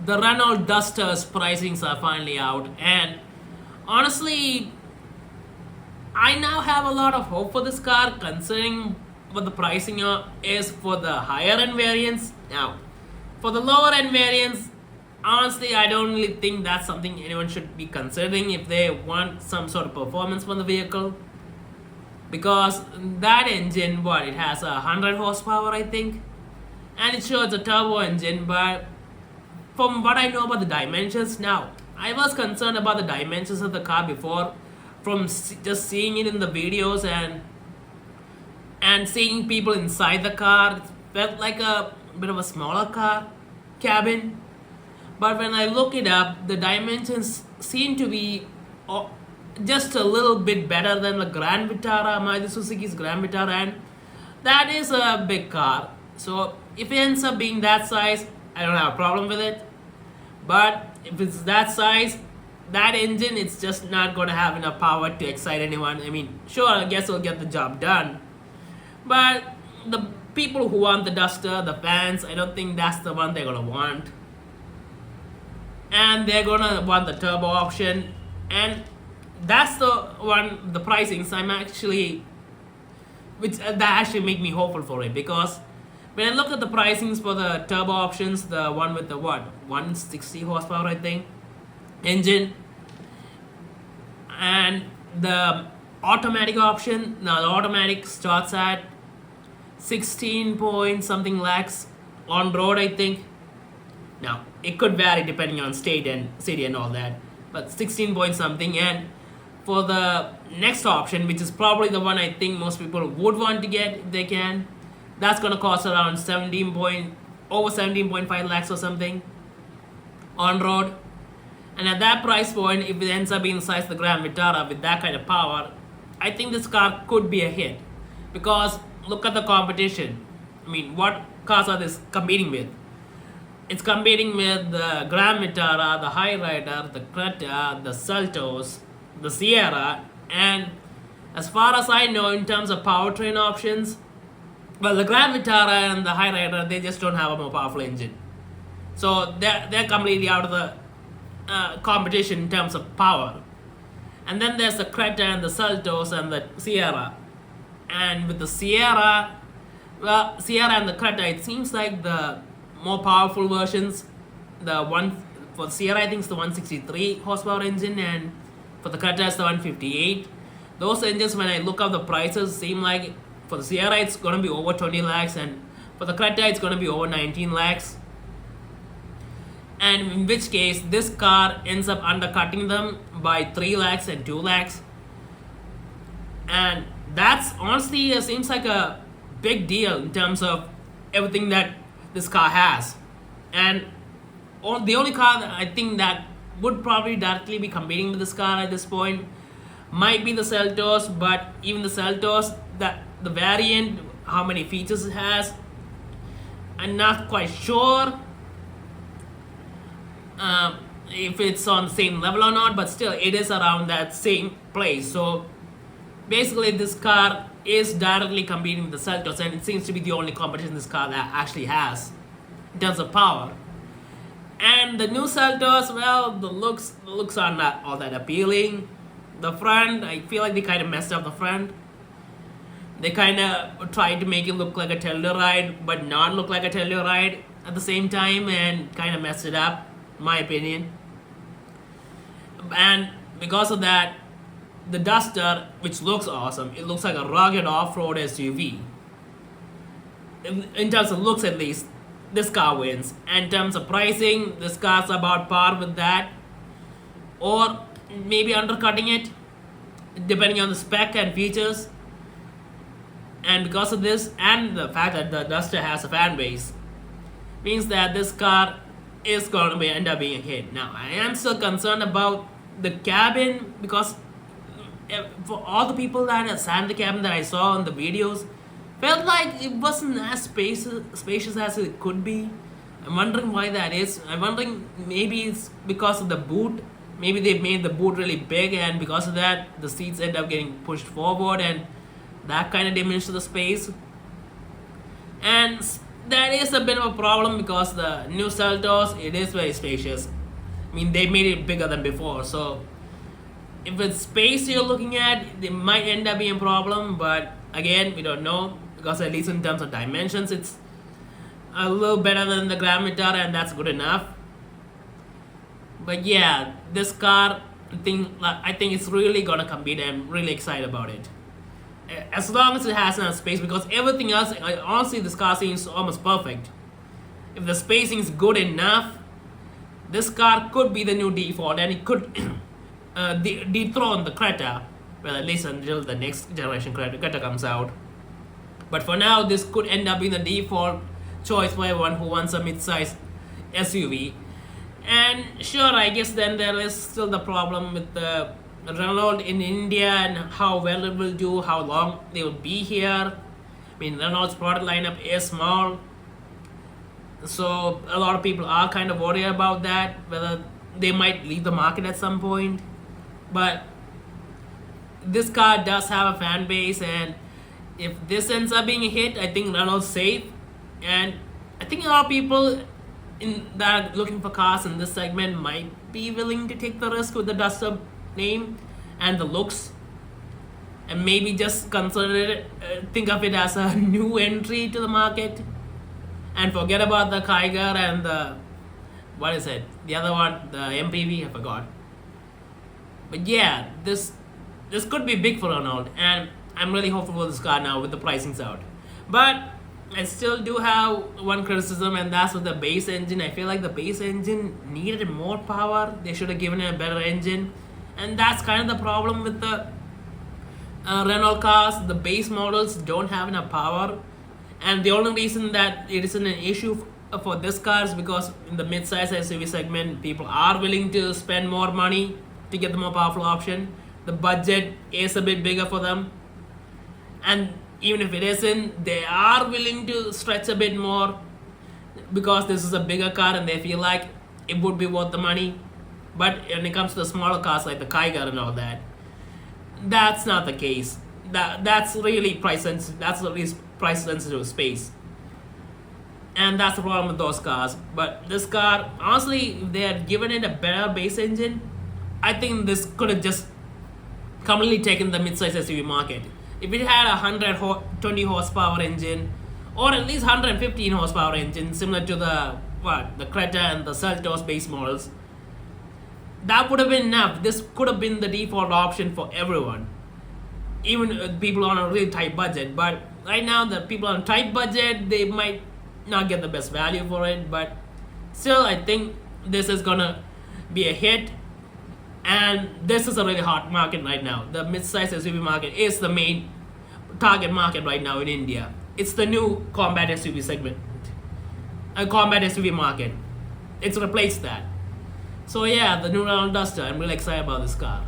the Renault Duster's pricings are finally out, and honestly, I now have a lot of hope for this car considering what the pricing is for the higher end variants. Now, for the lower end variants, honestly, I don't really think that's something anyone should be considering if they want some sort of performance from the vehicle. Because that engine, what, it has 100 horsepower, I think, and it shows a turbo engine, but from what I know about the dimensions now, I was concerned about the dimensions of the car before from just seeing it in the videos and seeing people inside the car. It felt like a bit of a smaller car cabin, but when I look it up, the dimensions seem to be just a little bit better than the Grand Vitara, Maruti Suzuki's Grand Vitara, and that is a big car. So if it ends up being that size, I don't have a problem with it. But if it's that size, that engine, it's just not going to have enough power to excite anyone. I mean, sure, I guess it'll get the job done. But the people who want the Duster, the fans, I don't think that's the one they're going to want. And they're going to want the turbo option. And that's the one, the pricings, I'm actually, which that actually make me hopeful for it, because when I look at the pricings for the turbo options, the one with the 160 horsepower, I think, engine, and the automatic option, now the automatic starts at 16 point something lakhs on road, I think. Now it could vary depending on state and city and all that, but 16 point something. And for the next option, which is probably the one I think most people would want to get if they can, that's gonna cost around over 17.5 lakhs or something on road. And at that price point, if it ends up being the size of the Grand Vitara with that kind of power, I think this car could be a hit. Because look at the competition. I mean, what cars are this competing with? It's competing with the Grand Vitara, the Highrider, the Creta, the Seltos, the Sierra, and as far as I know, in terms of powertrain options, well, the Grand Vitara and the Highrider, they just don't have a more powerful engine. So they're completely out of the competition in terms of power. And then there's the Creta and the Seltos and the Sierra. And with the Sierra, well, Sierra and the Creta, it seems like the more powerful versions. The one for the Sierra, I think, is the 163 horsepower engine, and for the Creta, it's the 158. Those engines, when I look up the prices, seem like for the Sierra, it's going to be over 20 lakhs, and for the Creta, it's going to be over 19 lakhs. And in which case, this car ends up undercutting them by 3 lakhs and 2 lakhs. And that's honestly seems like a big deal in terms of everything that this car has. And the only car that I think that would probably directly be competing with this car at this point might be the Seltos, but even the Seltos, the variant, how many features it has, I'm not quite sure if it's on the same level or not, but still it is around that same place. So basically this car is directly competing with the Seltos, and it seems to be the only competition this car that actually has in terms of power. And the new Seltos, well, the looks are not all that appealing. The front, I feel like they kind of messed up the front. They kind of tried to make it look like a Telluride, but not look like a Telluride at the same time, and kind of messed it up, in my opinion. And because of that, the Duster, which looks awesome, it looks like a rugged off-road SUV. In terms of looks, at least, this car wins. And in terms of pricing, this car's about par with that, or maybe undercutting it, depending on the spec and features. And because of this, and the fact that the Duster has a fan base, means that this car is going to end up being a hit. Now, I am still concerned about the cabin, because for all the people that sat in the cabin that I saw in the videos, felt like it wasn't as spacious as it could be. I'm wondering why that is. I'm wondering maybe it's because of the boot. Maybe they made the boot really big, and because of that, the seats end up getting pushed forward, and that kind of diminished the space. And That is a bit of a problem because the new Seltos, it is very spacious. I mean, they made it bigger than before, so if it's space you're looking at, it might end up being a problem. But again, we don't know because at least in terms of dimensions, it's a little better than the Grand Vitara, and that's good enough. But yeah, this car, I think it's really gonna compete. I'm really excited about it. As long as it has enough space, because everything else, honestly, this car seems almost perfect. If the spacing is good enough, this car could be the new default, and it could dethrone the Creta, well, at least until the next generation Creta comes out. But for now, this could end up being the default choice for everyone who wants a mid-size SUV. And sure, I guess then there is still the problem with the Renault in India and how well it will do, how long they will be here. I mean, Renault's product lineup is small, so a lot of people are kind of worried about that, whether they might leave the market at some point. But this car does have a fan base, and if this ends up being a hit, I think Renault's safe. And I think a lot of people that are looking for cars in this segment might be willing to take the risk with the Duster name and the looks, and maybe just consider it, think of it as a new entry to the market, and forget about the Kiger and the, what is it, the other one, the MPV, I forgot. But yeah, this could be big for Renault, and I'm really hopeful for this car now with the pricings out. But I still do have one criticism, and that's with the base engine. I feel like the base engine needed more power. They should have given it a better engine, and that's kind of the problem with the Renault cars. The base models don't have enough power, and the only reason that it isn't an issue for this car is because in the mid-size SUV segment, people are willing to spend more money to get the more powerful option. The budget is a bit bigger for them, and even if it isn't, they are willing to stretch a bit more because this is a bigger car and they feel like it would be worth the money. But when it comes to the smaller cars like the Kiger and all that, that's not the case. That's really price sensitive. That's at least price sensitive space, and that's the problem with those cars. But this car, honestly, if they had given it a better base engine, I think this could have just completely taken the mid-size SUV market. If it had a 120 horsepower engine, or at least 115 horsepower engine, similar to the Creta and the Seltos base models, that would have been enough. This could have been the default option for everyone, even people on a really tight budget. But right now, the people on a tight budget, they might not get the best value for it. But still, I think this is gonna be a hit. And this is a really hot market right now. The mid-size SUV market is the main target market right now in India. It's the new combat SUV segment, a combat SUV market. It's replaced that. So yeah, the new Renault Duster. I'm really excited about this car.